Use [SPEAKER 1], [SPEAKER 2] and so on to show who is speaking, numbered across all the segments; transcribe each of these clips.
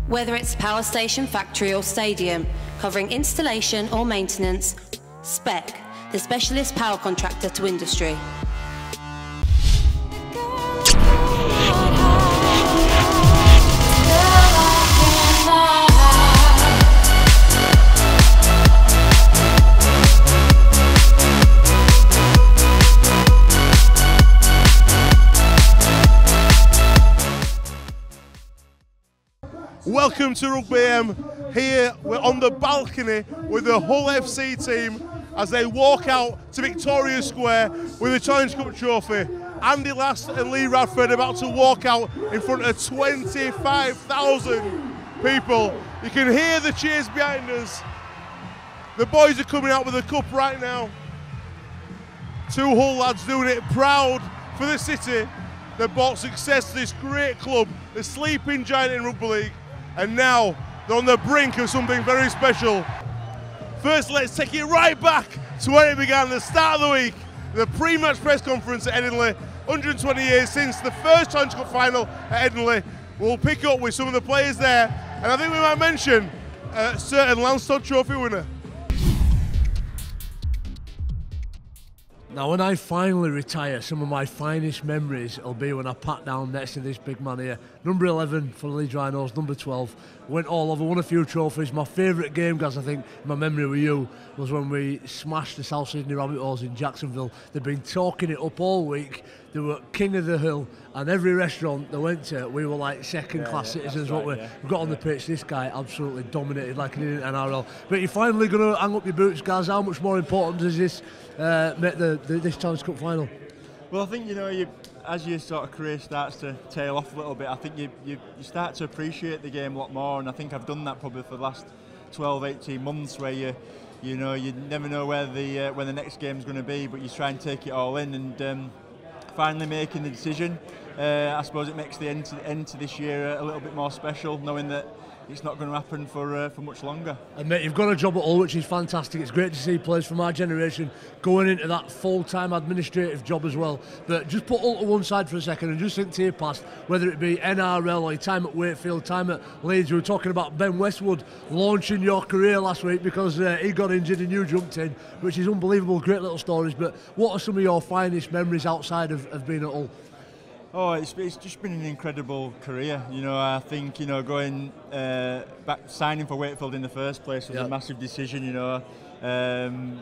[SPEAKER 1] Whether it's power station, factory or stadium, covering installation or maintenance, SPEC, the specialist power contractor to industry.
[SPEAKER 2] Welcome to Rugby AM. Here we're on the balcony with the Hull FC team as they walk out to Victoria Square with the Challenge Cup trophy. Andy Last and Lee Radford about to walk out in front of 25,000 people. You can hear the cheers behind us. The boys are coming out with the cup right now. Two Hull lads doing it proud for the city. They brought success to this great club, the sleeping giant in Rugby League. And now they're on the brink of something very special. First, let's take it right back to where it began, the start of the week, the pre-match press conference at Headingley. 120 years since the first Challenge Cup final at Headingley. We'll pick up with some of the players there, and I think we might mention a certain Lansdowne Trophy winner.
[SPEAKER 3] Now, when I finally retire, some of my finest memories will be when I pat down next to this big man here. Number 11 for the Leeds Rhinos, number 12. Went all over, won a few trophies. My favourite game, guys, I think, in my memory with you, was when we smashed the South Sydney Rabbitohs in Jacksonville. They've been talking it up all week. They were king of the hill, and every restaurant they went to, we were like second-class citizens. Right, we got on the pitch, this guy absolutely dominated like he did in NRL. But you're finally going to hang up your boots, guys. How much more important does this make this Challenge Cup final?
[SPEAKER 4] Well, I think, you know, as your sort of career starts to tail off a little bit, I think you start to appreciate the game a lot more, and I think I've done that probably for the last 12, 18 months, where you never know where the next game's going to be, but you try and take it all in, and finally making the decision. I suppose it makes the end to this year a little bit more special, knowing that it's not going to happen for much longer. And
[SPEAKER 3] mate, you've got a job at Hull, which is fantastic. It's great to see players from our generation going into that full-time administrative job as well. But just put Hull to one side for a second and just think to your past, whether it be NRL or your time at Wakefield, time at Leeds. We were talking about Ben Westwood launching your career last week because he got injured and you jumped in, which is unbelievable. Great little stories. But what are some of your finest memories outside of being at Hull?
[SPEAKER 4] Oh, it's just been an incredible career. You know, I think, you know, going back, signing for Wakefield in the first place was a massive decision, you know, and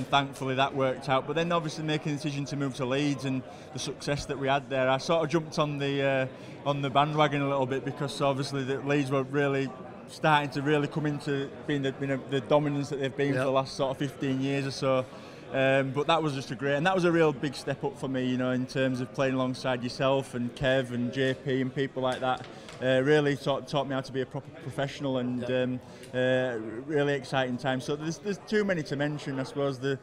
[SPEAKER 4] thankfully that worked out. But then obviously making the decision to move to Leeds and the success that we had there, I sort of jumped on the bandwagon a little bit, because obviously the Leeds were really starting to really come into being the dominance that they've been for the last sort of 15 years or so. But that was just that was a real big step up for me, you know, in terms of playing alongside yourself and Kev and JP and people like that. Really taught me how to be a proper professional, and really exciting time. So there's too many to mention. I suppose the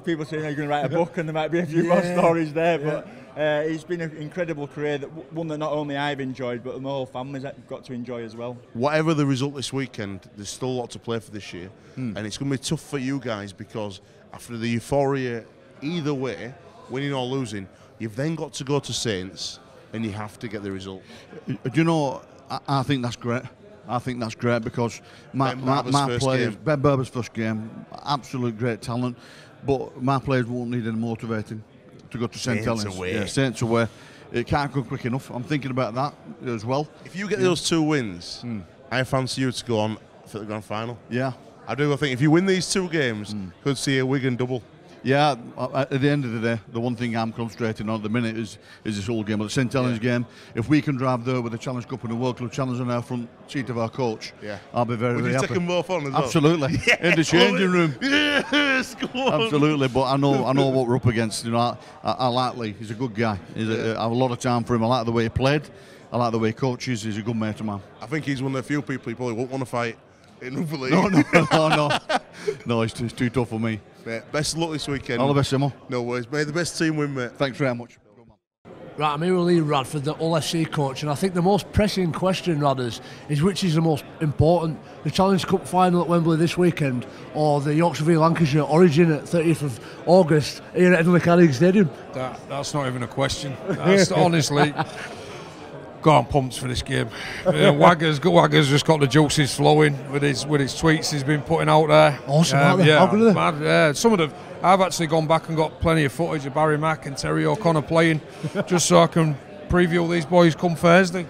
[SPEAKER 4] people saying you're going to write a book, and there might be a few more stories there. But it's been an incredible career, one that not only I've enjoyed, but the whole family's got to enjoy as well.
[SPEAKER 2] Whatever the result this weekend, there's still a lot to play for this year, and it's going to be tough for you guys, because after the euphoria, either way, winning or losing, you've then got to go to Saints and you have to get the result.
[SPEAKER 5] Do you know, I think that's great. I think that's great, because my players, Ben Berber's first game, absolute great talent, but my players won't need any motivating to go to St Helens. Yeah, Saints away. It can't go quick enough. I'm thinking about that as well.
[SPEAKER 2] If you get those two wins, I fancy you to go on for the grand final.
[SPEAKER 5] Yeah.
[SPEAKER 2] I do. I think if you win these two games, could see a Wigan double.
[SPEAKER 5] Yeah, at the end of the day, the one thing I'm concentrating on at the minute is this whole game. But the St Helens game, if we can drive there with the Challenge Cup and the World Club Challenge on our front seat of our coach, I'll be very, very happy.
[SPEAKER 2] Would you take them both on as well?
[SPEAKER 5] Absolutely. In the changing room.
[SPEAKER 2] Yes, go on.
[SPEAKER 5] Absolutely, but I know what we're up against. You know, I like Lee. He's a good guy. I have a lot of time for him. I like the way he played. I like the way he coaches. He's a good mate of mine.
[SPEAKER 2] I think he's one of the few people you probably won't want to fight in Rugby League.
[SPEAKER 5] No, it's too tough for me.
[SPEAKER 2] Mate, best of luck this weekend.
[SPEAKER 5] All the best, Simo.
[SPEAKER 2] No worries. May the best team win, mate.
[SPEAKER 5] Thanks very much.
[SPEAKER 3] Right, I'm here with Lee Radford, the Hull FC coach, and I think the most pressing question, Radders, is which is the most important, the Challenge Cup final at Wembley this weekend, or the Yorkshire v Lancashire Origin at 30th of August here at Headingley Carnegie Stadium?
[SPEAKER 6] That's not even a question. That's honestly, God, I'm pumped for this game. Wagger's just got the juices flowing with his tweets he's been putting out there.
[SPEAKER 3] Awesome, aren't they?
[SPEAKER 6] Yeah,
[SPEAKER 3] how good are they?
[SPEAKER 6] mad. Some of I've actually gone back and got plenty of footage of Barry Mack and Terry O'Connor playing, just so I can preview these boys come Thursday.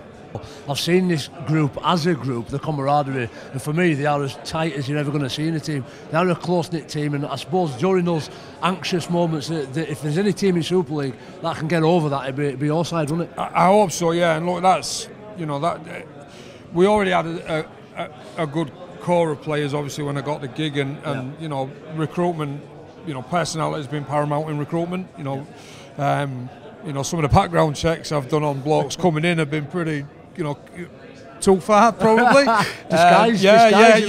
[SPEAKER 3] I've seen this group as a group, the camaraderie, and for me they are as tight as you're ever going to see in a team. They are a close-knit team, and I suppose during those anxious moments, that if there's any team in Super League that can get over that, it'd be your side, wouldn't it?
[SPEAKER 6] I hope so, yeah. And look, that's we already had a good core of players, obviously, when I got the gig, and recruitment, personality has been paramount in recruitment. Some of the background checks I've done on blokes coming in have been pretty, too far probably.
[SPEAKER 3] Disguise,
[SPEAKER 6] exactly,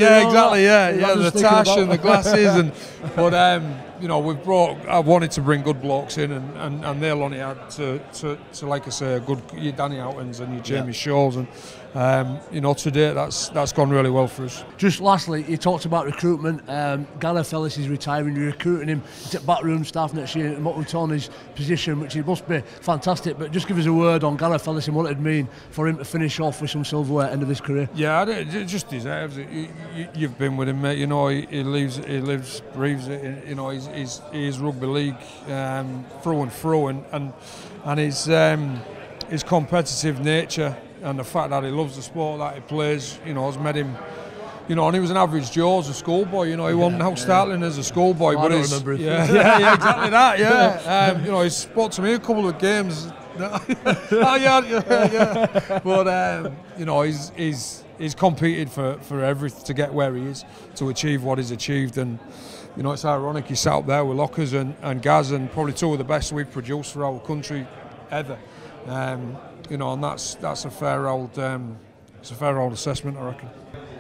[SPEAKER 6] the tash and the glasses, but I wanted to bring good blokes in, and they'll only add to like I say, your Danny Outons and your Jamie Scholes, and to date that's gone really well for us.
[SPEAKER 3] Just lastly, you talked about recruitment. Gareth Ellis is retiring. You're recruiting him to backroom staff next year in Tony's position, which it must be fantastic. But just give us a word on Gareth Ellis and what it'd mean for him to finish off with some silverware at the end of his career.
[SPEAKER 6] Yeah, it just deserves it. You've been with him, mate. He lives, breathes it. He's rugby league through and through, and his competitive nature and the fact that he loves the sport that he plays, has made him. And he was an average Joe as a schoolboy. He wasn't outstanding as a schoolboy,
[SPEAKER 3] but I remember him.
[SPEAKER 6] Yeah, exactly that. Yeah, he spoke to me a couple of games. But he's competed for everything to get where he is, to achieve what he's achieved, and it's ironic he sat up there with Lockers and Gaz, and probably two of the best we've produced for our country ever. And that's a fair old assessment, I reckon.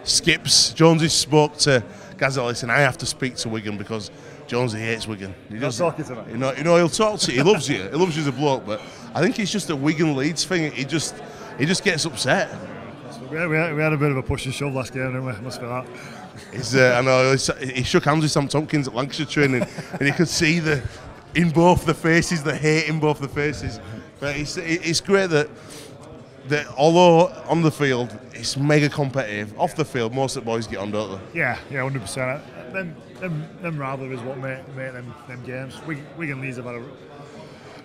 [SPEAKER 2] Skips, Jonesy spoke to Gaz Ellis, and I have to speak to Wigan because Jonesy hates Wigan.
[SPEAKER 7] He'll talk to you tonight.
[SPEAKER 2] He'll talk to you. He loves you. He loves you as a bloke, but I think it's just a Wigan Leeds thing. He just gets upset.
[SPEAKER 7] We had a bit of a push and shove last game, didn't we? Must be that.
[SPEAKER 2] I know he shook hands with Sam Tompkins at Lancashire training, and you could see in both the faces, the hate in both the faces. But it's great that although on the field it's mega competitive, off the field most of the boys get on, don't they?
[SPEAKER 7] Yeah, 100%. Them rivalries what make them games. Wigan Leeds have had a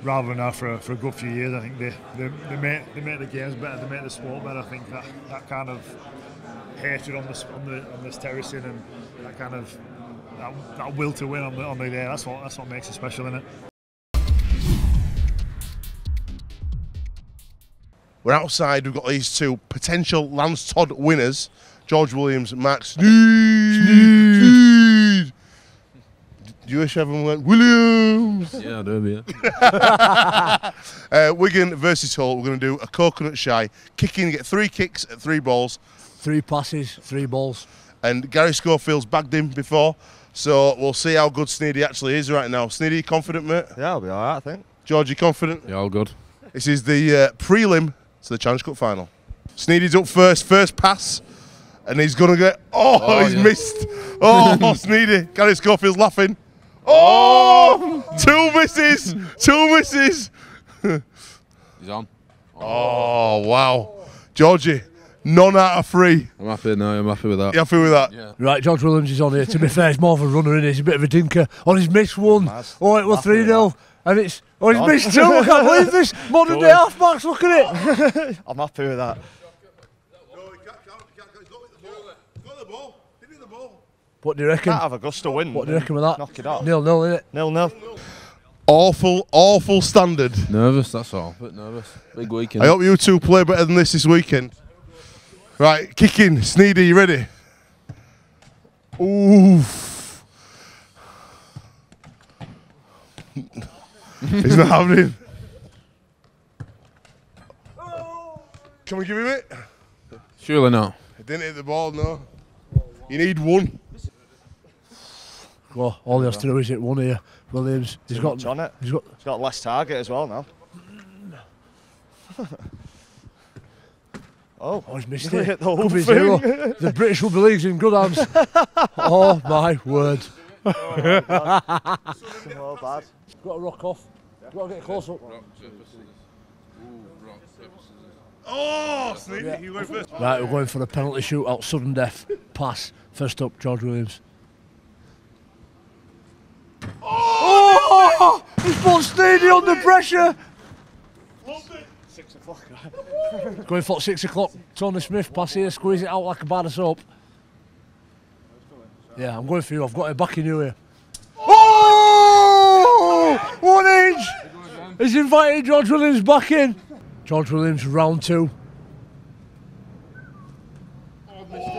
[SPEAKER 7] rivalry now for a good few years. I think they make the games better, they make the sport better. I think that kind of hatred on this terracing and that kind of that will to win on the day. That's what makes it special, isn't it?
[SPEAKER 2] We're outside. We've got these two potential Lance Todd winners, George Williams and Max Sneyd. Do you wish everyone went Williams?
[SPEAKER 8] Yeah, I do, yeah.
[SPEAKER 2] Wigan versus Hull. We're going to do a coconut shy. Kicking, get 3 kicks at 3 balls.
[SPEAKER 3] 3 passes, 3 balls.
[SPEAKER 2] And Gary Schofield's bagged him before, so we'll see how good Sneedy actually is right now. Sneedy, you confident, mate?
[SPEAKER 9] Yeah, I'll be all right, I think.
[SPEAKER 2] George, you confident?
[SPEAKER 8] Yeah, all good.
[SPEAKER 2] This is the prelim to the Challenge Cup final. Sneedy's up first pass, and he's going to get... he's missed. Oh, Sneedy. Gary Schofield's laughing. Oh! 2 misses! 2 misses!
[SPEAKER 8] He's on.
[SPEAKER 2] Oh, wow. Georgie, none out of 3.
[SPEAKER 8] I'm happy now, I'm happy with that.
[SPEAKER 2] You happy with that?
[SPEAKER 8] Yeah.
[SPEAKER 3] Right, George Williams is on here. To be fair, he's more of a runner, isn't he? He's a bit of a dinker. On his missed one. Oh, it was 3-0. And it's... Oh, he's missed 2. I can't believe this. Modern day halfbacks, look at it.
[SPEAKER 9] I'm happy with that.
[SPEAKER 3] What do you reckon?
[SPEAKER 9] Can't have Augusta win.
[SPEAKER 3] What do you reckon with that?
[SPEAKER 9] Knock it off.
[SPEAKER 3] 0-0, innit?
[SPEAKER 9] 0-0.
[SPEAKER 2] Awful standard.
[SPEAKER 8] Nervous, that's all. A bit nervous. Big weekend.
[SPEAKER 2] I hope you two play better than this weekend. Right, kicking. Sneedy, you ready? Oof. He's not happening. Can we give him it?
[SPEAKER 8] Surely not.
[SPEAKER 2] It didn't hit the ball, no. You need 1.
[SPEAKER 3] Well, all he has to do is hit 1 here. Williams, he's got
[SPEAKER 9] less target as well now.
[SPEAKER 3] He's missed
[SPEAKER 9] He
[SPEAKER 3] it.
[SPEAKER 9] hit the whole
[SPEAKER 3] Could be
[SPEAKER 9] thing.
[SPEAKER 3] 0. The British Rugby League's in good hands. Oh my word.
[SPEAKER 9] Oh, bad.
[SPEAKER 3] Got to rock off. Got to get close up.
[SPEAKER 2] Oh, Sneaky, you went first.
[SPEAKER 3] Right, we're going for the penalty shootout, sudden death, pass. First up, George Williams. Oh! He's put Sneedy under pressure.
[SPEAKER 7] 6 o'clock.
[SPEAKER 3] Going for 6 o'clock, Tony Smith, pass here, squeeze it out like a bar of soap. Yeah, I'm going for you, I've got it back in you here. Oh! 1 inch! He's invited George Williams back in. George Williams, round 2.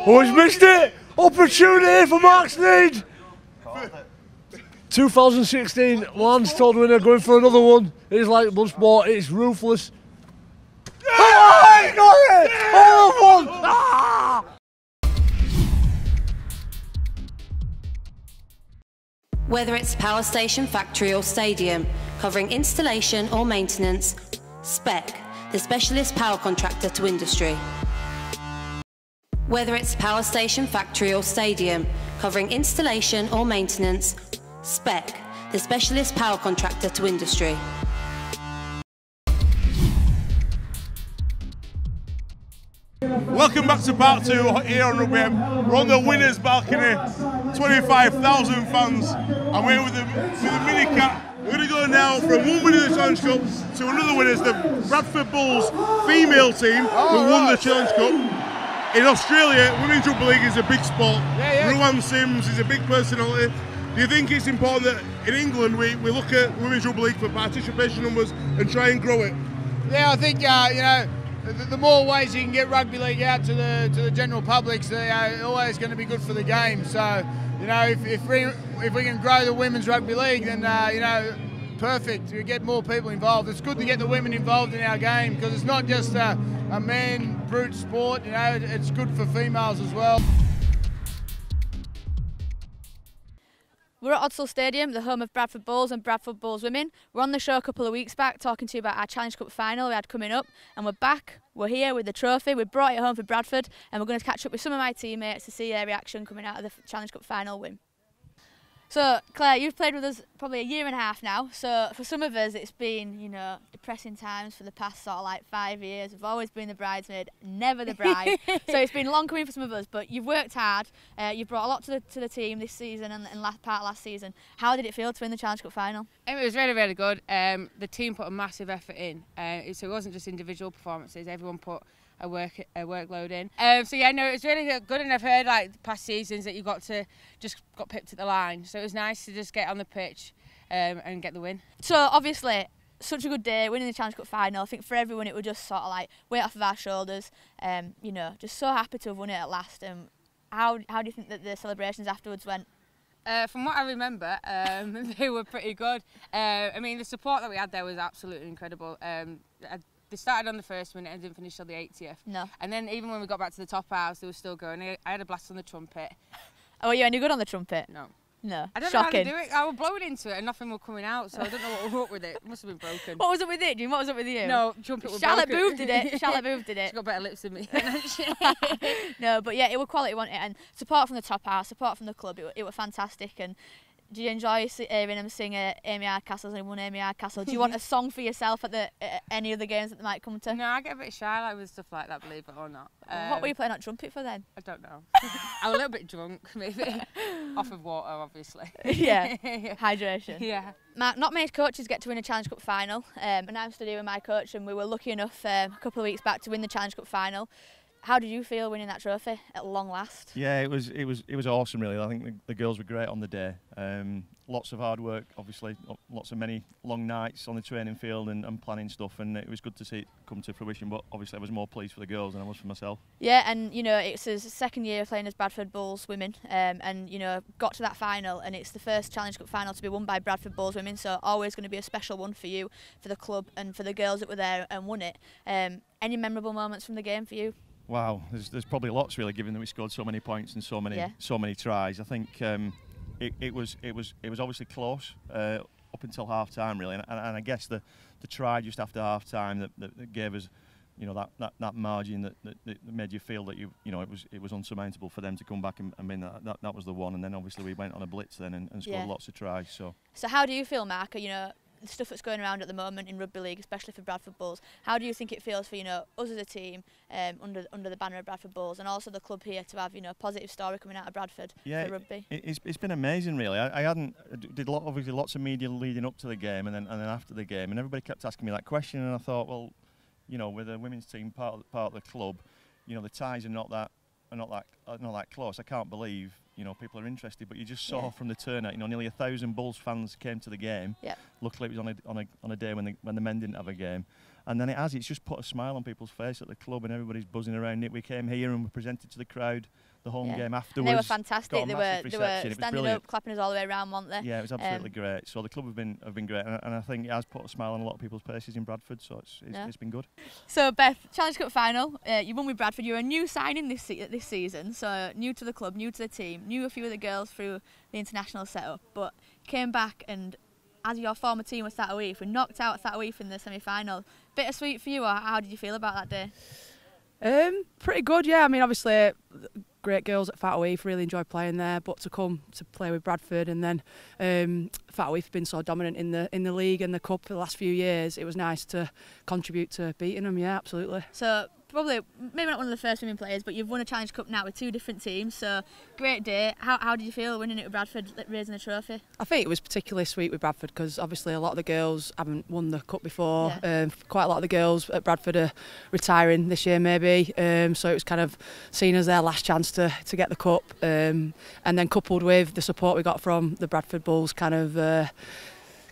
[SPEAKER 3] Oh, he's missed it! Opportunity for Mark Sneyd! 2016 Lance Todd winner, going for another one. It's like Bloodsport, it's ruthless. Oh, he got it! Oh, one! Ah!
[SPEAKER 1] Whether it's power station, factory or stadium, covering installation or maintenance, Spec, the specialist power contractor to industry. Whether it's power station, factory or stadium, covering installation or maintenance, Spec, the specialist power contractor to industry.
[SPEAKER 2] Welcome back to part 2 here on Rugby M. We're on the winners' balcony, 25,000 fans, and we're with the mini cat. We're going to go now from one winner of the Challenge Cup to another winner, the Bradford Bulls female team who won the Challenge Cup. In Australia, Women's Rugby League is a big sport. Ruan Sims is a big personality. Do you think it's important that in England we look at Women's Rugby League for participation numbers and try and grow it?
[SPEAKER 10] Yeah, I think you know, the more ways you can get rugby league out to the general public, so always going to be good for the game. So you know, if we can grow the women's rugby league, then you know, perfect. We get more people involved. It's good to get the women involved in our game because it's not just a man brute sport. You know, it's good for females as well.
[SPEAKER 11] We're at Odsal Stadium, the home of Bradford Bulls and Bradford Bulls women. We're on the show a couple of weeks back talking to you about our Challenge Cup final we had coming up, and we're back. We're here with the trophy. We brought it home for Bradford, and we're going to catch up with some of my teammates to see their reaction coming out of the Challenge Cup final win. So, Claire, you've played with us probably a year and a half now. So, for some of us, it's been, you know, depressing times for the past sort of like 5 years. We've always been the bridesmaid, never the bride. So, it's been long coming for some of us, but you've worked hard. You've brought a lot to the team this season and last season. How did it feel to win the Challenge Cup final?
[SPEAKER 12] It was really, really good. The team put a massive effort in. So, it wasn't just individual performances. Everyone put a workload in. So yeah, no, it was really good, and I've heard like past seasons that you got pipped at the line, so it was nice to just get on the pitch and get the win.
[SPEAKER 11] So obviously, such a good day, winning the Challenge Cup final. I think for everyone it was just sort of like weight off of our shoulders. You know, just so happy to have won it at last. How do you think that the celebrations afterwards went?
[SPEAKER 12] From what I remember, they were pretty good. I mean, the support that we had there was absolutely incredible. They started on the first minute and didn't finish till the 80th.
[SPEAKER 11] No.
[SPEAKER 12] And then even when we got back to the top house, they were still going. I had a blast on the trumpet.
[SPEAKER 11] Oh, were you any good on the trumpet?
[SPEAKER 12] No.
[SPEAKER 11] No.
[SPEAKER 12] I don't
[SPEAKER 11] Shocking.
[SPEAKER 12] know how to do it. I was blowing into it and nothing was coming out, so I don't know what was up with it. It must have been broken.
[SPEAKER 11] What was up with it, Jim? What was up with you?
[SPEAKER 12] No, trumpet was
[SPEAKER 11] Charlotte
[SPEAKER 12] broken.
[SPEAKER 11] Booth did it. Charlotte Booth did it.
[SPEAKER 12] She's got better lips than me.
[SPEAKER 11] No, but yeah, it was quality, wasn't it? And support from the top house, support from the club, it was fantastic. And do you enjoy hearing them sing Amy Hardcastle's and won Amy Hardcastle? Do you want a song for yourself at any of the games that they might come to?
[SPEAKER 12] No, I get a bit shy like with stuff like that, believe it or not.
[SPEAKER 11] What were you playing on trumpet for then?
[SPEAKER 12] I don't know. I was a little bit drunk, maybe. Off of water, obviously.
[SPEAKER 11] Yeah, hydration.
[SPEAKER 12] Yeah.
[SPEAKER 11] Mark, not many coaches get to win a Challenge Cup final, and I'm studying with my coach, and we were lucky enough a couple of weeks back to win the Challenge Cup final. How did you feel winning that trophy at long last?
[SPEAKER 9] Yeah, it was awesome, really. I think the girls were great on the day. Lots of hard work, obviously, lots of many long nights on the training field and planning stuff, and it was good to see it come to fruition. But obviously, I was more pleased for the girls than I was for myself.
[SPEAKER 11] Yeah, and you know, it's his second year playing as Bradford Bulls women, and you know, got to that final, and it's the first Challenge Cup final to be won by Bradford Bulls women. So always going to be a special one for you, for the club, and for the girls that were there and won it. Any memorable moments from the game for you?
[SPEAKER 9] Wow, there's probably lots, really, given that we scored so many points and so many tries. I think it was obviously close up until half time, really, and I guess the try just after half time that gave us, you know, that margin that made you feel that you know it was unsurmountable for them to come back and win. That was the one, and then obviously we went on a blitz then and scored lots of tries. So
[SPEAKER 11] how do you feel, Mark? You know, the stuff that's going around at the moment in rugby league, especially for Bradford Bulls. How do you think it feels for, you know, us as a team under the banner of Bradford Bulls, and also the club here to have, you know, a positive story coming out of Bradford for rugby?
[SPEAKER 9] It's been amazing, really. I did obviously lots of media leading up to the game and then after the game, and everybody kept asking me that question, and I thought, well, you know, with the women's team part of the club, you know, the ties are not that close. I can't believe, you know, people are interested, but you just saw from the turnout, you know, nearly 1,000 Bulls fans came to the game.
[SPEAKER 11] Yep.
[SPEAKER 9] Luckily, it was on a day when the men didn't have a game, and then it's just put a smile on people's face at the club, and everybody's buzzing around it. We came here and we presented to the crowd the home game afterwards.
[SPEAKER 11] And they were fantastic. They were standing up, clapping us all the way around, weren't they?
[SPEAKER 9] Yeah, it was absolutely great. So the club have been great, and I think it has put a smile on a lot of people's faces in Bradford. So it's been good.
[SPEAKER 11] So Beth, Challenge Cup final, you won with Bradford. You're a new signing this season, so new to the club, new to the team, knew a few of the girls through the international setup, but came back and, as your former team with Thataweef, we knocked out Thataweef in the semi-final. Bittersweet for you, or how did you feel about that day?
[SPEAKER 13] Pretty good, yeah. I mean, obviously, great girls at Thataweef, really enjoyed playing there. But to come to play with Bradford, and then Thataweef have been so dominant in the league and the cup for the last few years, it was nice to contribute to beating them. Yeah, absolutely.
[SPEAKER 11] So probably maybe not one of the first women players, but you've won a Challenge Cup now with 2 different teams. So great day. How did you feel winning it with Bradford, raising the trophy?
[SPEAKER 13] I think it was particularly sweet with Bradford because obviously a lot of the girls haven't won the cup before. Quite a lot of the girls at Bradford are retiring this year maybe, so it was kind of seen as their last chance to get the cup, and then coupled with the support we got from the Bradford Bulls, kind of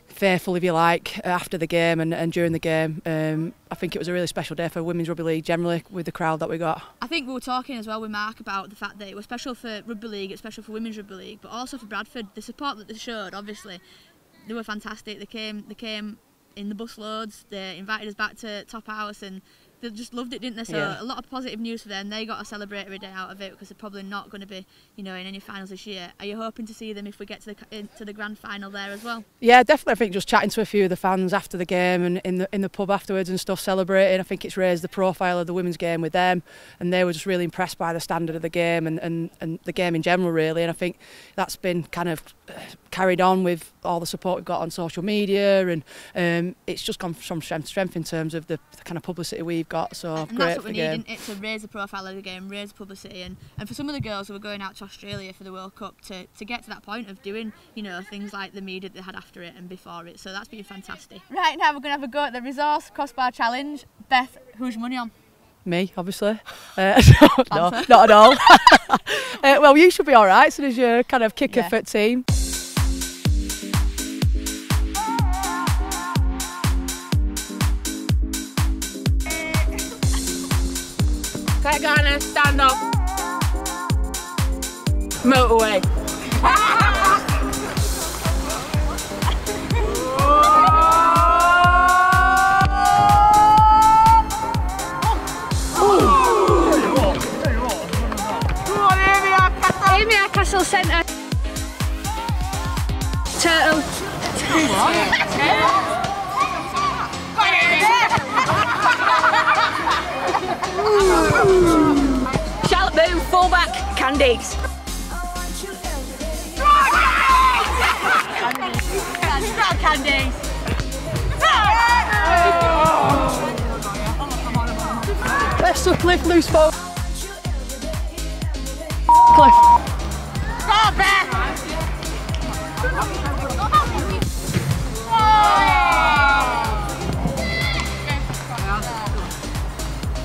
[SPEAKER 13] faithful, if you like, after the game and during the game. I think it was a really special day for Women's Rugby League generally with the crowd that we got.
[SPEAKER 11] I think we were talking as well with Mark about the fact that it was special for Rugby League, it's special for Women's Rugby League, but also for Bradford. The support that they showed, obviously, they were fantastic. They came in the bus loads, they invited us back to Top House, and they just loved it, didn't they? So a lot of positive news for them. They got a celebratory day out of it because they're probably not going to be, you know, in any finals this year. Are you hoping to see them if we get to the grand final there as well?
[SPEAKER 13] Yeah, definitely. I think just chatting to a few of the fans after the game and in the pub afterwards and stuff, celebrating, I think it's raised the profile of the women's game with them, and they were just really impressed by the standard of the game and the game in general, really. And I think that's been kind of carried on with all the support we've got on social media, and it's just gone from strength to strength in terms of the kind of publicity we've got. So
[SPEAKER 11] and
[SPEAKER 13] great
[SPEAKER 11] that's what
[SPEAKER 13] for
[SPEAKER 11] we
[SPEAKER 13] the game.
[SPEAKER 11] need, to raise the profile of the game, raise publicity, and for some of the girls who were going out to Australia for the World Cup to get to that point of doing, you know, things like the media that they had after it and before it. So that's been fantastic. Right, now we're going to have a go at the Resource Crossbar Challenge. Beth, who's your money on?
[SPEAKER 13] Me, obviously. No, not at all. Well, you should be all right, so there's your kind of kicker foot team.
[SPEAKER 12] Okay, Garner, stand up. Motorway.
[SPEAKER 14] Amia Castle Centre. Turtle. Charlotte Boom, fullback, Candies.
[SPEAKER 11] Candies.
[SPEAKER 13] Best of Cliff, loose ball. Cliff.
[SPEAKER 12] Go back!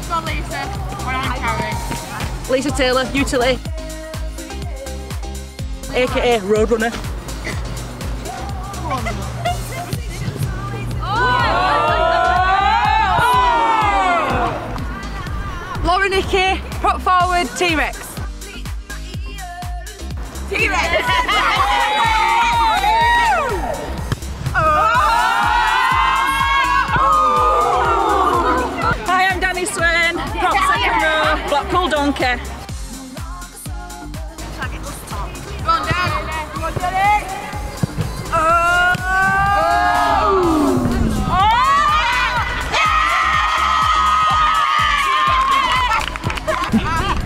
[SPEAKER 12] Go Lisa. What am I carrying?
[SPEAKER 14] Lisa Taylor, utility. AKA Roadrunner.
[SPEAKER 12] Laura Nicky, put forward T-Rex. T-Rex!
[SPEAKER 14] Hi, I'm Danny Swain, prop second row, Blackpool Donkey.
[SPEAKER 12] Go on, Dan. Go on, Danny.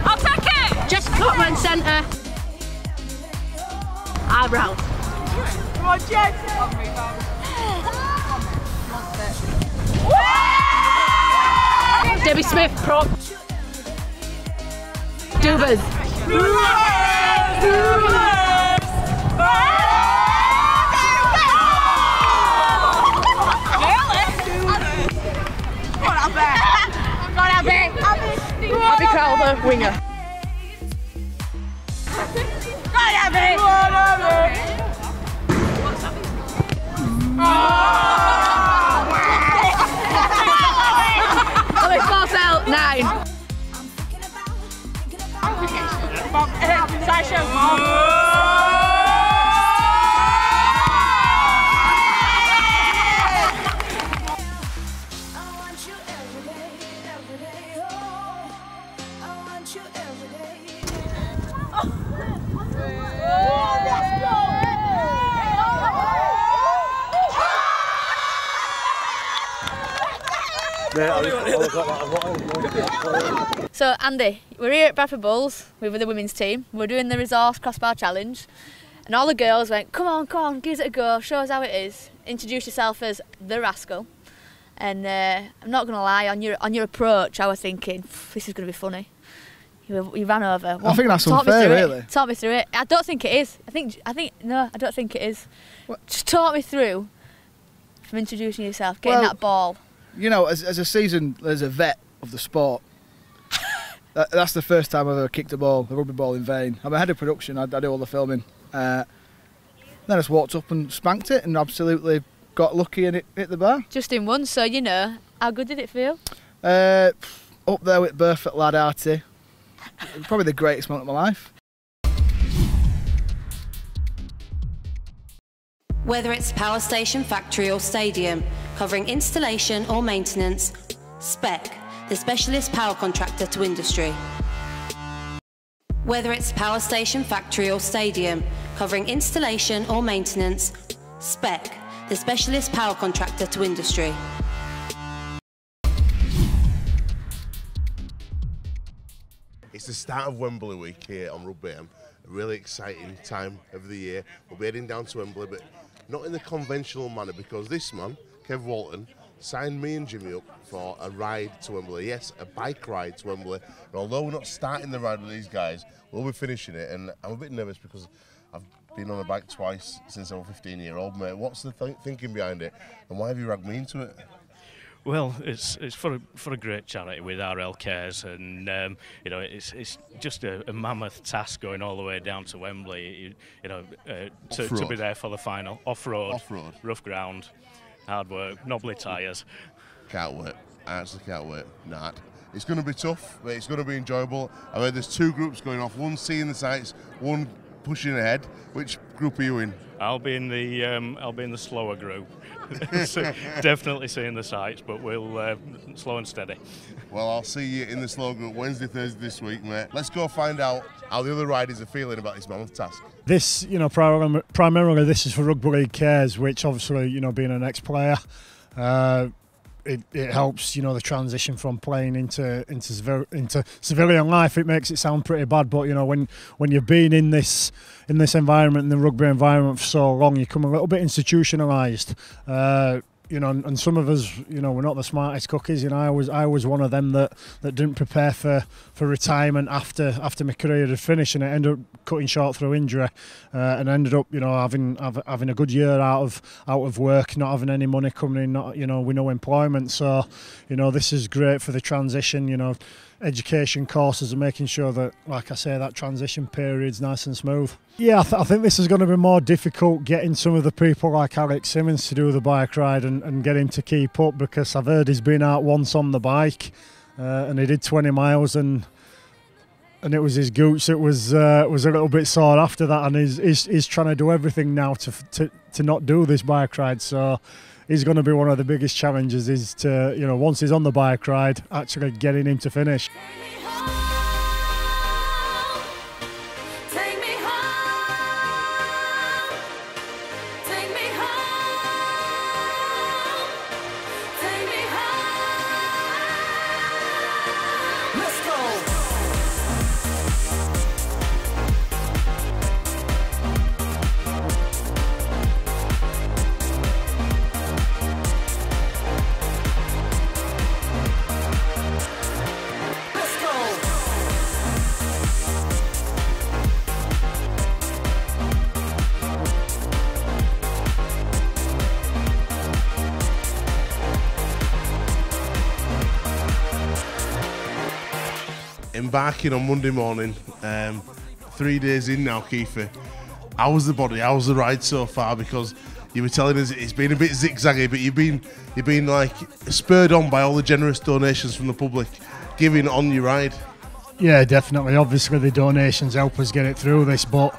[SPEAKER 14] I'll take it! Jess Cotman centre. Eyebrows.
[SPEAKER 12] Come on, Jess.
[SPEAKER 14] Debbie Smith, prop. Dubas. Abby Crowther, winger. Alex Marcel, 9. Sasha,
[SPEAKER 11] So Andy, we're here at Bradford Bulls with the women's team. We're doing the resource crossbar challenge, and all the girls went, come on, give it a go, show us how it is. Introduce yourself as the Rascal. And I'm not going to lie, on your approach, I was thinking, this is going to be funny. You ran over.
[SPEAKER 15] I think that's unfair, really.
[SPEAKER 11] Talk me through it. I don't think it is. No, I don't think it is. What? Just talk me through from introducing yourself, getting that ball.
[SPEAKER 15] You know, as a vet of the sport, that's the first time I've ever kicked a rugby ball in vain. I'm a head of production, I do all the filming. Then I just walked up and spanked it and absolutely got lucky and it hit the bar.
[SPEAKER 11] Just in one, so you know, how good did it feel?
[SPEAKER 15] Up there with Burfoot Lad Artie. Probably the greatest moment of my life.
[SPEAKER 1] Whether it's power station, factory or stadium, covering installation or maintenance, Spec, the specialist power contractor to industry. Whether it's power station, factory or stadium, covering installation or maintenance, Spec, the specialist power contractor to industry.
[SPEAKER 2] It's the start of Wembley week here on Rugby AM, a really exciting time of the year. We'll be heading down to Wembley, but not in the conventional manner, because this man, Kev Walton, signed me and Jimmy up for a ride to Wembley. Yes, a bike ride to Wembley. And although we're not starting the ride with these guys, we'll be finishing it. And I'm a bit nervous because I've been on a bike twice since I was a 15-year-old, mate. What's the thinking behind it, and why have you dragged me into it?
[SPEAKER 16] Well, it's for a great charity with RL Cares, and you know, it's just a mammoth task going all the way down to Wembley. To be there for the final. Off-road, rough ground, hard work, knobbly tyres.
[SPEAKER 2] Can't wait. I actually can't wait. Nah. It's going to be tough, but it's going to be enjoyable. I heard there's two groups going off. One seeing the sights, one pushing ahead. Which group are you in?
[SPEAKER 16] I'll be in the slower group. So definitely seeing the sights, but we'll slow and steady.
[SPEAKER 2] Well, I'll see you in the slow group Wednesday, Thursday this week, mate. Let's go find out how the other riders are feeling about this mammoth task.
[SPEAKER 7] This, you know, primarily this is for Rugby League Cares, which obviously, you know, being an ex-player, it helps, you know, the transition from playing into civilian life. It makes it sound pretty bad, but you know, when you've been in this environment, in the rugby environment for so long, you become a little bit institutionalised. You know, and some of us, you know, we're not the smartest cookies. You know, I was one of them that didn't prepare for retirement after my career had finished, and it ended up cutting short through injury, and ended up, you know, having a good year out of work, not having any money coming in, not, you know, with no employment. So, you know, this is great for the transition. You know, education courses and making sure that, like I say, that transition period's nice and smooth. Yeah, I think this is going to be more difficult getting some of the people like Alex Simmons to do the bike ride and get him to keep up, because I've heard he's been out once on the bike and he did 20 miles and it was his gooch that was a little bit sore after that, and he's trying to do everything now to not do this bike ride. So he's going to be one of the biggest challenges, is to, you know, once he's on the bike ride, actually getting him to finish.
[SPEAKER 2] embarking on Monday morning. 3 days in now, Kiefer. How's the body? How's the ride so far? Because you were telling us it's been a bit zigzaggy, but you've been like spurred on by all the generous donations from the public, giving on your ride.
[SPEAKER 7] Yeah, definitely. Obviously, the donations help us get it through this, but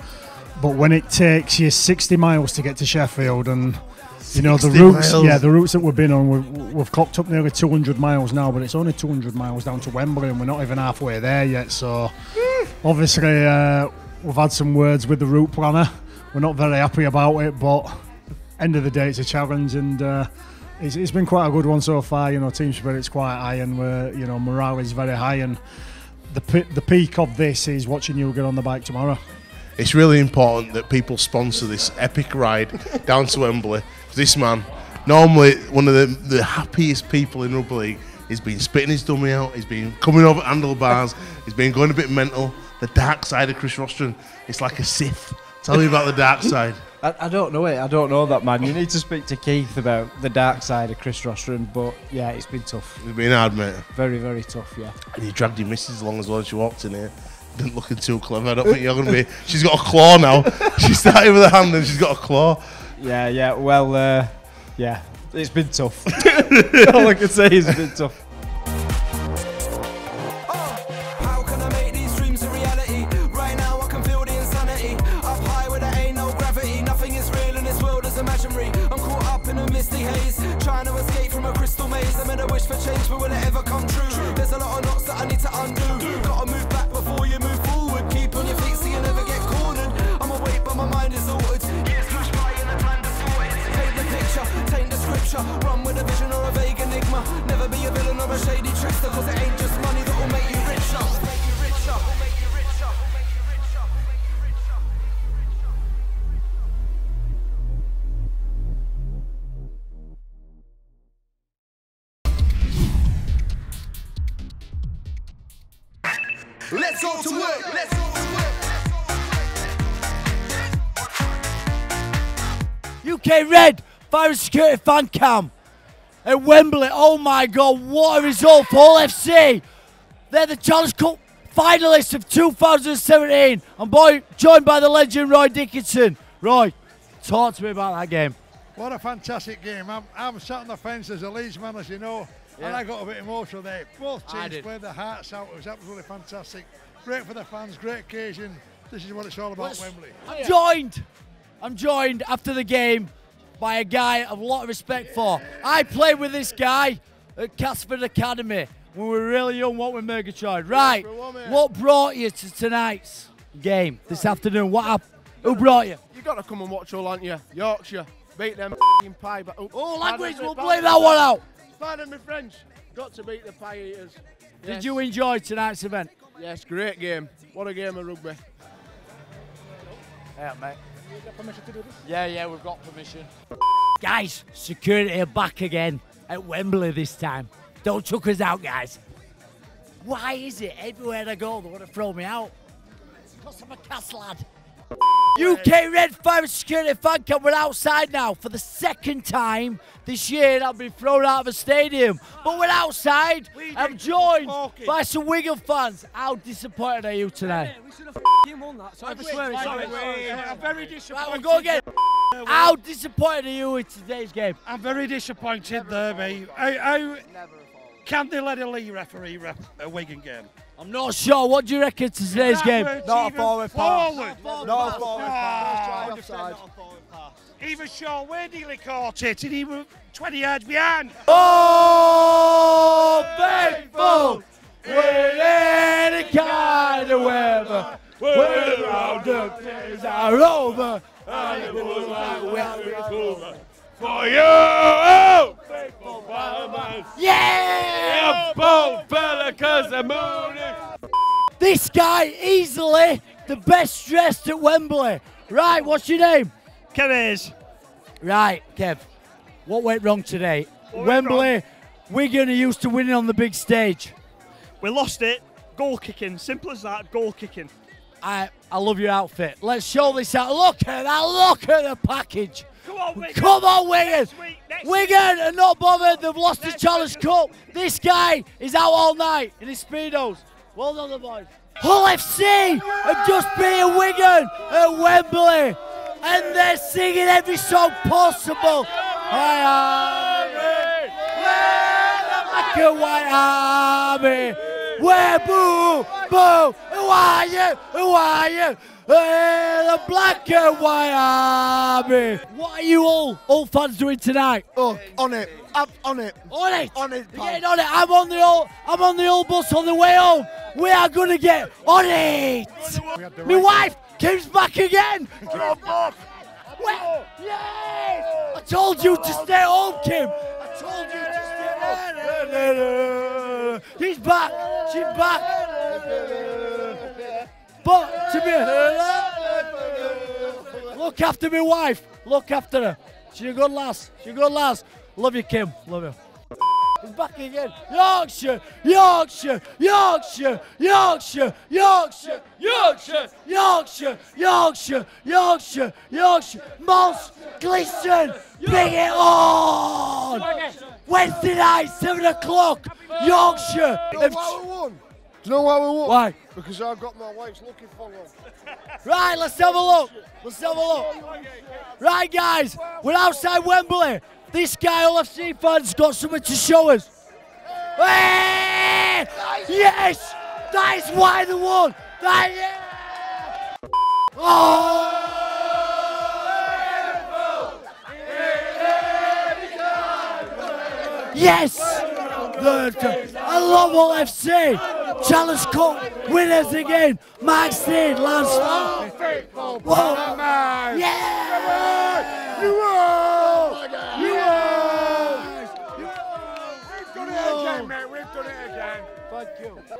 [SPEAKER 7] when it takes you 60 miles to get to Sheffield, and you know the routes, the routes that we've been on, we've clocked up nearly 200 miles now, but it's only 200 miles down to Wembley, and we're not even halfway there yet. So, obviously, we've had some words with the route planner. We're not very happy about it, but end of the day, it's a challenge, and it's been quite a good one so far. You know, team spirit's quite high, and morale is very high, and the peak of this is watching you get on the bike tomorrow.
[SPEAKER 2] It's really important that people sponsor this epic ride down to Wembley. This man, normally one of the happiest people in rugby league, he's been spitting his dummy out, he's been coming over handlebars, he's been going a bit mental. The dark side of Chris Rostron, it's like a Sith. Tell me about the dark side.
[SPEAKER 17] I don't know it. I don't know that, man. You need to speak to Keith about the dark side of Chris Rostron, but yeah, it's been tough.
[SPEAKER 2] It's been hard, mate.
[SPEAKER 17] Very, very tough, yeah.
[SPEAKER 2] And you dragged your missus along as well as she walked in here. Didn't looking too clever. I don't think you're going to be... She's got a claw now. She started with a hand and she's got a claw.
[SPEAKER 17] Yeah, well, yeah, it's been tough. All I can say is it's been tough.
[SPEAKER 18] Trying to escape from a crystal maze. I made a wish for change, but will it ever come true? There's a lot of knots that I need to undo. Gotta move back before you move forward. Keep on your feet so you never get cornered. I'm awake, but my mind is altered. Years push by and the plan distorted. Paint the picture, taint the scripture. Run with a vision or a vague enigma. Never be a villain or a shady trickster, cause it ain't just money that will make you richer.
[SPEAKER 19] Let's go to work. Let's go to work.
[SPEAKER 20] UK Red, Fire and Security fan cam at Wembley. Oh my God, what a result for Hull FC. They're the Challenge Cup finalists of 2017. I'm joined by the legend Roy Dickinson. Roy, talk to me about that game.
[SPEAKER 21] What a fantastic game. I'm sat on the fence as a Leeds man, as you know. Yeah. And I got a bit emotional there. Both teams played their hearts out. It was absolutely fantastic. Great for the fans, great occasion. This is what it's all about, Wembley.
[SPEAKER 20] I'm joined after the game by a guy I have a lot of respect for. I played with this guy at Casford Academy when we were really young, what with Murgatroyd. Right, what brought you to tonight's game this afternoon? What happened? Who brought you?
[SPEAKER 22] You got to come and watch Hull, haven't you? Yorkshire, beat them pie.
[SPEAKER 20] Oh, language, we'll play that one out.
[SPEAKER 22] Pardon me French, got to beat the pie eaters.
[SPEAKER 20] Yes. Did you enjoy tonight's event?
[SPEAKER 22] Yes, great game. What a game of rugby.
[SPEAKER 20] Yeah, mate.
[SPEAKER 22] You got permission to do this?
[SPEAKER 20] Yeah, we've got permission. Guys, security are back again at Wembley this time. Don't chuck us out, guys. Why is it everywhere I go they want to throw me out? Because I'm a Cass lad. UK Red Fire Security fan cam. We're outside now for the second time this year. I've been thrown out of a stadium, but we're outside. I'm joined by some Wigan fans. How disappointed are you tonight?
[SPEAKER 22] We should have won that. Sorry for swearing. I'm very disappointed.
[SPEAKER 20] We'll go again. How disappointed are you in today's game?
[SPEAKER 22] I'm very disappointed there, mate. How can they let a Lee referee ref a Wigan game?
[SPEAKER 20] I'm not sure. What do you reckon to today's game?
[SPEAKER 22] Not a forward pass.
[SPEAKER 20] Not a forward pass.
[SPEAKER 22] Offside. Even Shaw Wadley caught it and he was 20 yards behind.
[SPEAKER 20] Oh, faithful! With any kind of weather, when the days are over, and it looks like we're
[SPEAKER 22] for you, faithful fireman.
[SPEAKER 20] Yeah!
[SPEAKER 22] Both fella, cause the moon is...
[SPEAKER 20] This guy, easily the best dressed at Wembley. Right, what's your name?
[SPEAKER 22] Kev Hayes.
[SPEAKER 20] Right, Kev. What went wrong today? Wembley, Wigan are used to winning on the big stage.
[SPEAKER 22] We lost it. Goal kicking. Simple as that, goal kicking.
[SPEAKER 20] I love your outfit. Let's show this out. Look at that. Look at the package.
[SPEAKER 22] Come on, Wigan.
[SPEAKER 20] Come on, Wigan. Wigan are not bothered. They've lost the Challenge Cup. This guy is out all night in his Speedos. Well done, the boys. Hull FC have just beaten Wigan at Wembley, and they're singing every song possible. White Army, we're the black and white army. We're boo, boo. Who are you? Who are you? We're the black and white army. What are you all fans doing tonight?
[SPEAKER 15] Oh, on it. Up on it.
[SPEAKER 20] On it.
[SPEAKER 15] On it.
[SPEAKER 20] You're getting on it. I'm on the old bus on the way home. We are gonna get on it. My wife Kim's back again. Yes! I told you to stay home, Kim. I told you to stay home. He's back. She's back. But to be look after my wife. Look after her. She's a good lass. She's a good lass. Love you, Kim. Love you. He's back again. Yorkshire, Yorkshire, Yorkshire, Yorkshire, Yorkshire, Yorkshire, Yorkshire, Yorkshire, Yorkshire, Yorkshire. Moss, Gleeson, bring it on! Wednesday night, 7 o'clock, Yorkshire.
[SPEAKER 21] Do you know why we won? Do you know why we won?
[SPEAKER 20] Why?
[SPEAKER 21] Because I've got my wife's looking for them.
[SPEAKER 20] Right, let's have a look. Let's have a look. Right, guys, we're outside Wembley. This guy, Hull FC fans, got something to show us. Hey! Yes! That is why they won! That, yeah! Oh! Yes! I love Hull FC! Challenge Cup winners again! Mark Stein, Lance. Whoa! Yeah! You won!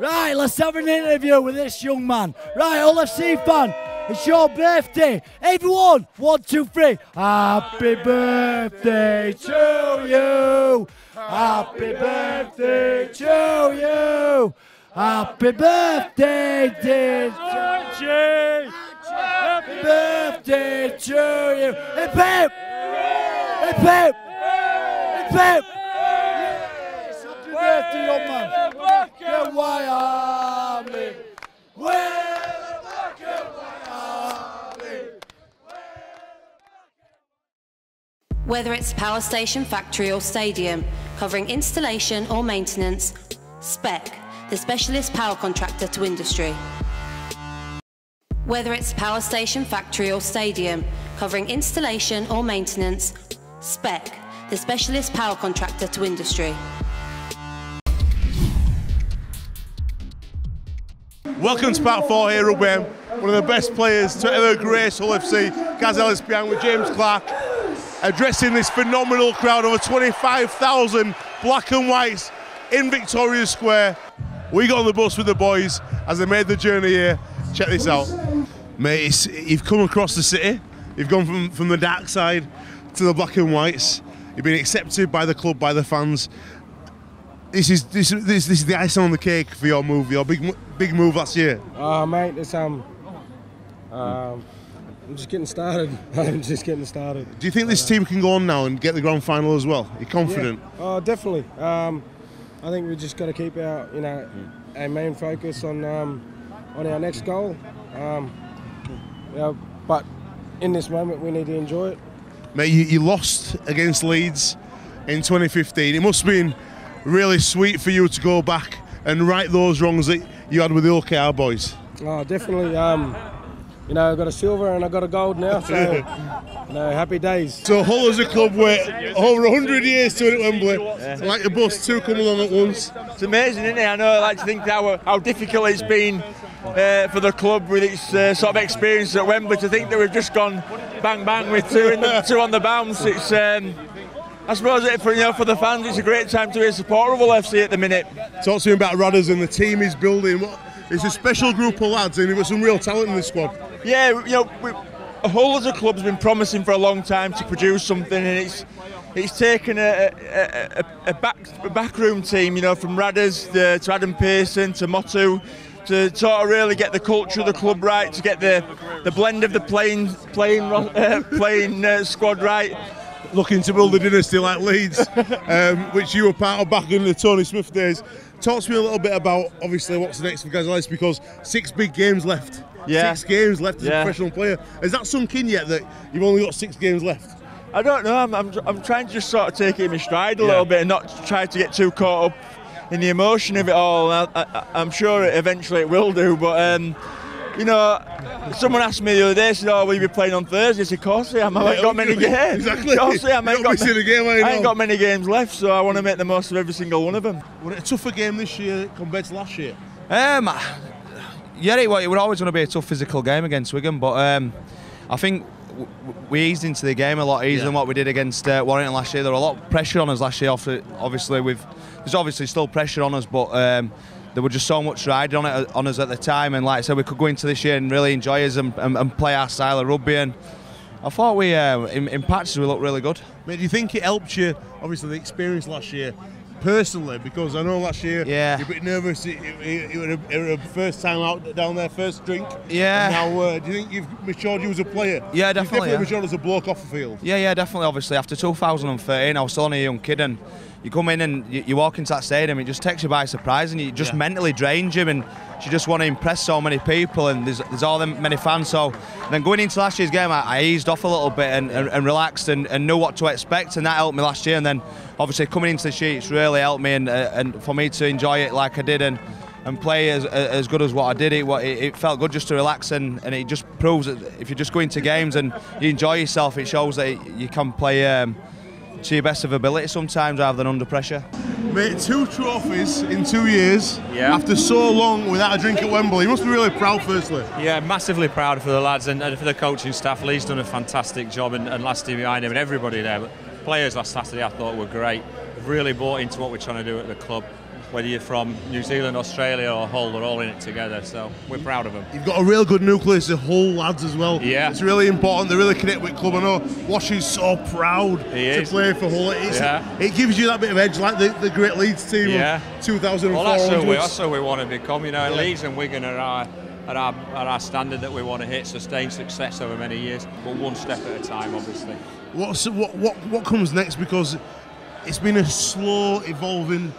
[SPEAKER 20] Right, let's have an interview with this young man. Right, Hull FC fan, it's your birthday. Everyone, 1, 2, 3. Happy birthday to you. Happy birthday to you. Happy birthday, dear Georgie. Happy birthday to you. Hip hip. Hip hip. Hip hip. Happy birthday, young man. Black and white army. We're the black and white army.
[SPEAKER 1] Whether it's power station, factory or stadium, covering installation or maintenance, Spec, the specialist power contractor to industry. Whether it's power station, factory or stadium, covering installation or maintenance, Spec, the specialist power contractor to industry.
[SPEAKER 2] Welcome to Part 4 here, Rugby. One of the best players to ever grace Hull FC, Gaz Ellis behind with James Clark, addressing this phenomenal crowd, over 25,000 black and whites in Victoria Square. We got on the bus with the boys as they made the journey here. Check this out. Mate, you've come across the city, you've gone from the dark side to the black and whites, you've been accepted by the club, by the fans. This is the icing on the cake for your move, your big move last year.
[SPEAKER 4] Mate, it's I'm just getting started. I'm just getting started.
[SPEAKER 2] Do you think this team can go on now and get the grand final as well? You're confident?
[SPEAKER 4] Yeah. Oh, definitely. I think we just got to keep our our main focus on our next goal. But in this moment, we need to enjoy it.
[SPEAKER 2] Mate, you lost against Leeds in 2015. It must have been really sweet for you to go back and right those wrongs that you had with the OKR boys.
[SPEAKER 4] Oh, definitely. I've got a silver and I've got a gold now, so happy days.
[SPEAKER 2] So Hull as a club, we're over 100 years to it at Wembley. Yeah. Like the bus, two come along at once.
[SPEAKER 5] It's amazing, isn't it? I know, I like to think how difficult it's been for the club with its sort of experience at Wembley, to think that we've just gone bang bang with two on the bounce. It's I suppose for the fans, it's a great time to be a supporter of Hull FC at the minute.
[SPEAKER 2] Talk to me about Radders and the team he's building. It's a special group of lads, and you've got some real talent in this squad.
[SPEAKER 5] Yeah, Hull as a club has been promising for a long time to produce something, and it's taken a backroom team, from Radders to Adam Pearson to Motu, to sort of really get the culture of the club right, to get the blend of the playing squad right. Looking
[SPEAKER 2] to build a dynasty like Leeds, which you were part of back in the Tony Smith days. talk to me a little bit about, obviously, what's next for Gazelles, because 6 big games left.
[SPEAKER 5] Yeah.
[SPEAKER 2] 6 games left as a professional player. Has that sunk in yet, that you've only got 6 games left?
[SPEAKER 5] I don't know. I'm trying to just sort of take it in my stride a little bit and not try to get too caught up in the emotion of it all. I'm sure eventually it will do, but you know, someone asked me the other day, said, "Oh, will you be playing on Thursday?" I said, "Of course I am. I haven't got many games."
[SPEAKER 2] Exactly.
[SPEAKER 5] Of course I am. I ain't got
[SPEAKER 2] many
[SPEAKER 5] games left, so I want to make the most of every single one of them.
[SPEAKER 2] Was it a tougher game this year compared to last year?
[SPEAKER 6] Yeah, it was always going to be a tough physical game against Wigan, but I think we eased into the game a lot easier than what we did against Warrington last year. There was a lot of pressure on us last year. Obviously, there's obviously still pressure on us, but there was just so much riding on us at the time. And like I said, we could go into this year and really enjoy us and play our style of rugby. And I thought we, in patches, we looked really good.
[SPEAKER 2] Mate, do you think it helped you, obviously, the experience last year, personally? Because I know last year you're a bit nervous. It was a first time out down there, first drink.
[SPEAKER 6] Yeah.
[SPEAKER 2] And now, do you think you've matured you as a player?
[SPEAKER 6] Yeah, definitely.
[SPEAKER 2] You've definitely matured as a bloke off the field.
[SPEAKER 6] Yeah, definitely. Obviously, after 2013, I was still only a young kid, and you come in and you walk into that stadium, it just takes you by surprise, and it just mentally drains you, and you just want to impress so many people, and there's all them many fans. So then going into last year's game, I eased off a little bit and relaxed and knew what to expect, and that helped me last year. And then obviously coming into the sheets really helped me, and for me to enjoy it like I did and play as good as what I did. It felt good just to relax, and it just proves that if you just go into games and you enjoy yourself, it shows that you can play to your best of ability sometimes rather than under pressure.
[SPEAKER 2] Mate, 2 trophies in 2 years after so long without a drink at Wembley. You must be really proud, firstly.
[SPEAKER 8] Yeah, massively proud for the lads and for the coaching staff. Lee's done a fantastic job, and last team behind him and everybody there. But players last Saturday I thought were great. They've really bought into what we're trying to do at the club. Whether you're from New Zealand, Australia or Hull, they're all in it together, so we're proud of them.
[SPEAKER 2] You've got a real good nucleus of Hull lads as well.
[SPEAKER 8] Yeah.
[SPEAKER 2] It's really important, they really connect with club. I know Wash is so proud to play for Hull. It gives you that bit of edge, like the great Leeds team of 2004.
[SPEAKER 8] Well, that's who we want to become, you know. Leeds and Wigan are our standard that we want to hit, sustain success over many years, but one step at a time, obviously.
[SPEAKER 2] What comes next? Because it's been a slow evolving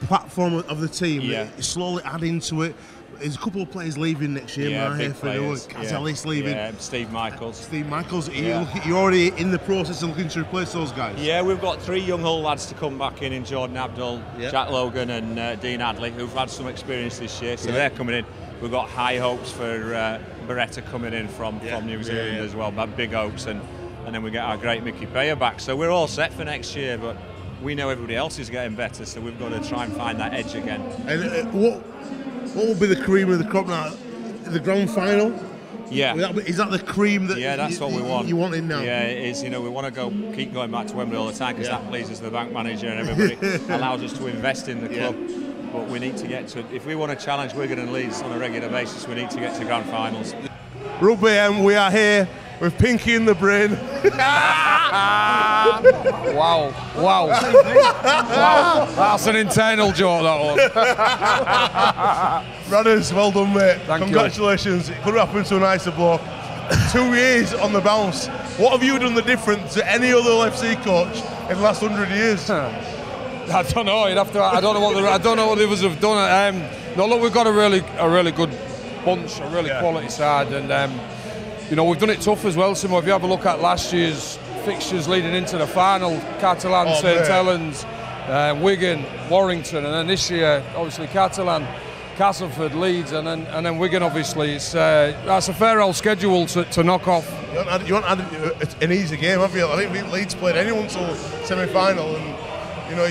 [SPEAKER 2] platform of the team. It's slowly adding to it. There's a couple of players leaving next year. Gazelles leaving.
[SPEAKER 8] Steve Michaels.
[SPEAKER 2] You're already in the process of looking to replace those guys.
[SPEAKER 8] Yeah, we've got 3 young Hull lads to come back in Jordan Abdul, Jack Logan and Dean Adley, who've had some experience this year, so they're coming in. We've got high hopes for Beretta coming in from New Zealand as well, big hopes, and then we get our great Mickey Bayer back. So we're all set for next year, but we know everybody else is getting better, so we've got to try and find that edge again.
[SPEAKER 2] And what will be the cream of the crop now? The grand final?
[SPEAKER 8] Yeah.
[SPEAKER 2] Is that the cream that
[SPEAKER 8] that's what we want.
[SPEAKER 2] You want in now?
[SPEAKER 8] Yeah, it is. You know, we want to keep going back to Wembley all the time because that pleases the bank manager and everybody, allows us to invest in the club. But we need to get to, if we want to challenge Wigan and Leeds on a regular basis, we need to get to grand finals.
[SPEAKER 2] Rugby, and we are here with Pinky in the brain.
[SPEAKER 23] Wow. That's an internal joke, that one.
[SPEAKER 2] Radders, well done, mate.
[SPEAKER 23] Thank
[SPEAKER 2] Congratulations.
[SPEAKER 23] you.
[SPEAKER 2] It could happen to a nicer bloke. 2 years on the bounce. What have you done the different to any other FC coach in the last 100 years?
[SPEAKER 23] I don't know. You'd have to. I don't know what the others have done. No, look, we've got a really good bunch, a really quality side, and you know, we've done it tough as well. Simo, if you have a look at last year's fixtures leading into the final, Catalan, St Helens, Wigan, Warrington, and then this year obviously Catalan, Castleford, Leeds, and then Wigan. Obviously, that's a fair old schedule to knock off.
[SPEAKER 2] You want an easy game, have you? I think Leeds played anyone till semi-final, and you know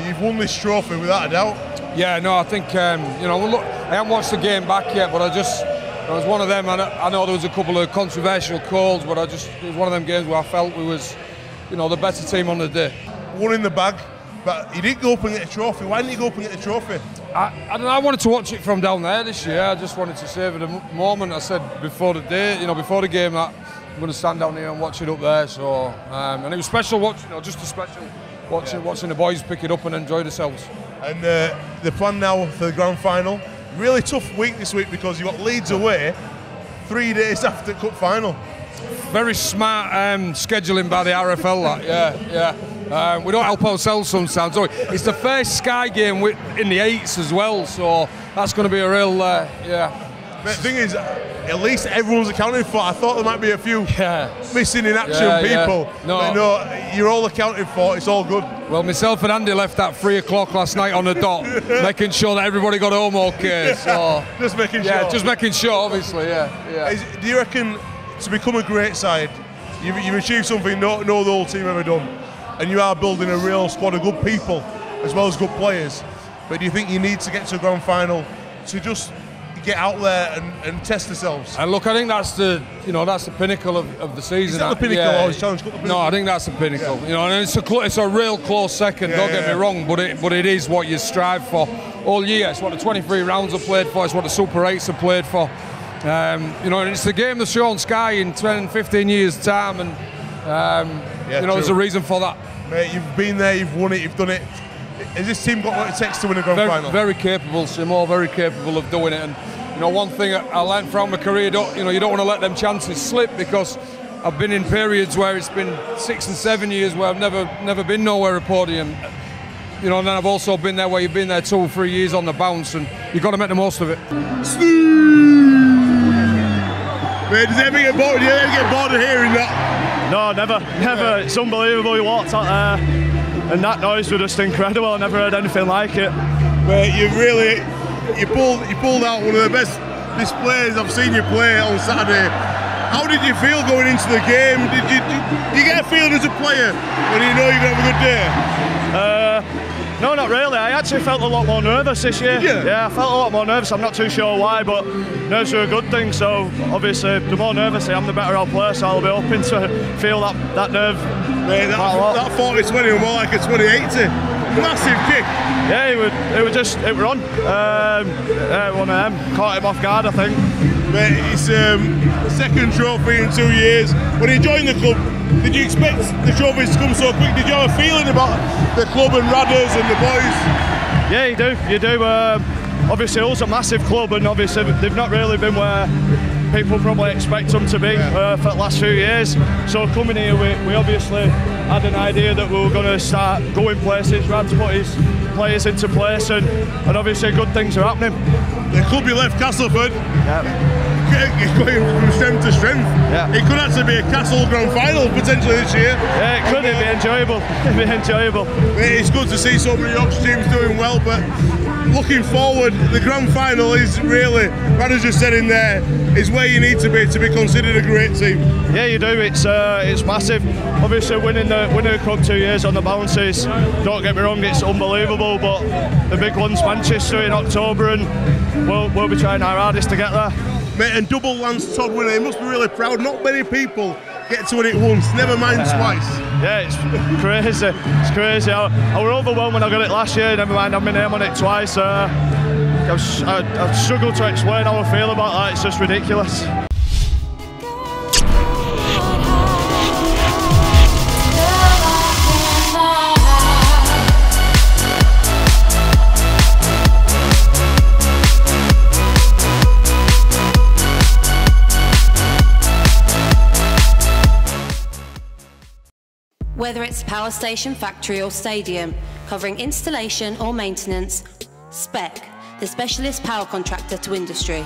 [SPEAKER 2] you've won this trophy without a doubt.
[SPEAKER 23] Yeah, no, I think you know. Look, I haven't watched the game back yet, but it was one of them. I know there was a couple of controversial calls, but it was one of them games where I felt we was, you know, the better team on the day.
[SPEAKER 2] One in the bag, but you didn't go up and get a trophy. Why didn't you go up and get the trophy?
[SPEAKER 23] I don't know. I wanted to watch it from down there this year. I just wanted to savour the moment. I said before the game that I'm going to stand down here and watch it up there. So and it was special watching, just a special watching the boys pick it up and enjoy themselves.
[SPEAKER 2] And the plan now for the grand final. Really tough week this week because you've got Leeds away 3 days after cup final.
[SPEAKER 23] Very smart scheduling by the RFL. Yeah. We don't help ourselves sometimes. So it's the first Sky game in the 8s as well, so that's going to be a real,
[SPEAKER 2] The thing is, at least everyone's accounted for. I thought there might be a few missing in action people. No, you're all accounted for. It's all good.
[SPEAKER 23] Well, myself and Andy left at 3 o'clock last night on the dot, making sure that everybody got home okay. So
[SPEAKER 2] just making sure.
[SPEAKER 23] Yeah, just making sure, obviously,
[SPEAKER 2] Do you reckon to become a great side, you've achieved something no the whole team ever done, and you are building a real squad of good people as well as good players, but do you think you need to get to a grand final to just get out there and test themselves?
[SPEAKER 23] And look, I think that's the pinnacle of the season.
[SPEAKER 2] Is that the pinnacle or is Challenge Cup the pinnacle?
[SPEAKER 23] No, I think that's the pinnacle. And it's a real close second. Don't get me wrong, but it is what you strive for all year. It's what the 23 rounds are played for. It's what the Super 8s are played for. And it's the game that's shown Sky in 10, 15 years' time, and there's a reason for that.
[SPEAKER 2] Mate, you've been there, you've won it, you've done it. Has this team got what it takes to win a grand final?
[SPEAKER 23] Very capable, Simo, very capable of doing it. And one thing I learned from my career, you don't want to let them chances slip, because I've been in periods where it's been 6 and 7 years where I've never been nowhere a podium. And then I've also been there where you've been there 2 or 3 years on the bounce, and you've got to make the most of it.
[SPEAKER 2] Mate, does anybody get bored? Do you ever get bored of hearing that?
[SPEAKER 3] No, never. It's unbelievable. You walked out there, and that noise was just incredible. I never heard anything like it.
[SPEAKER 2] Mate, you pulled out one of the best displays I've seen you play on Saturday. How did you feel going into the game? Did you get a feeling as a player when you know you're going to have a good day?
[SPEAKER 3] No, not really. I actually felt a lot more nervous this year. Yeah, I felt a lot more nervous. I'm not too sure why, but nerves are a good thing. So obviously, the more nervous I am, the better I'll play. So I'll be hoping to feel that nerve.
[SPEAKER 2] Mate, that 40-20 was more like a 20-80. Massive kick.
[SPEAKER 3] Yeah, it were on. One of them caught him off guard, I think.
[SPEAKER 2] Mate, it's the second trophy in 2 years. When you joined the club, did you expect the trophies to come so quick? Did you have a feeling about the club and Radders and the boys?
[SPEAKER 3] Yeah, you do. Obviously, Hull's a massive club, and obviously they've not really been where people probably expect them to be for the last few years. So coming here, we obviously had an idea that we were going to start going places. Rad's put his players into place, and obviously good things are happening.
[SPEAKER 2] The club you left, Castleford, going from strength to strength. It could actually be a Castle Grand Final potentially this year.
[SPEAKER 3] Yeah, it could. It'd be enjoyable. It'd be enjoyable.
[SPEAKER 2] It's good to see so many Yorkshire teams doing well, but looking forward, the Grand Final is really, Radder's just said in there, is where you need to be considered a great team.
[SPEAKER 3] Yeah, you do. It's massive. Obviously, winning the cup 2 years on the bounces, don't get me wrong, it's unbelievable. But the big one's Manchester in October, and we'll be trying our hardest to get there.
[SPEAKER 2] Mate, and double Lance Todd winner, he must be really proud. Not many people get to win it once, never mind twice.
[SPEAKER 3] Yeah, it's crazy. It's crazy. I was overwhelmed when I got it last year, never mind having my name on it twice. I've struggled to explain how I feel about that. It's just ridiculous.
[SPEAKER 1] Whether it's power station, factory or stadium, covering installation or maintenance, Spec, the specialist power contractor to industry.